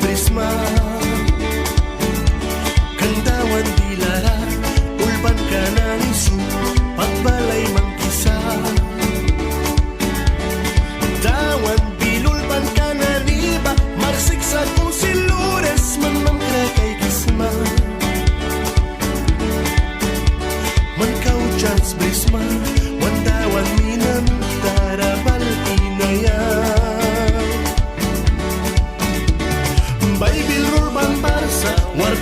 Prisma Kandawan dilara Ulban ka na nisu Pagbalay mangkisa Dawan bilulban ka na liba Marsiksa kung silures Man kay kisma Man kauchans Prisma Wandawan minam Darabal inaya Bible Urban Parsa War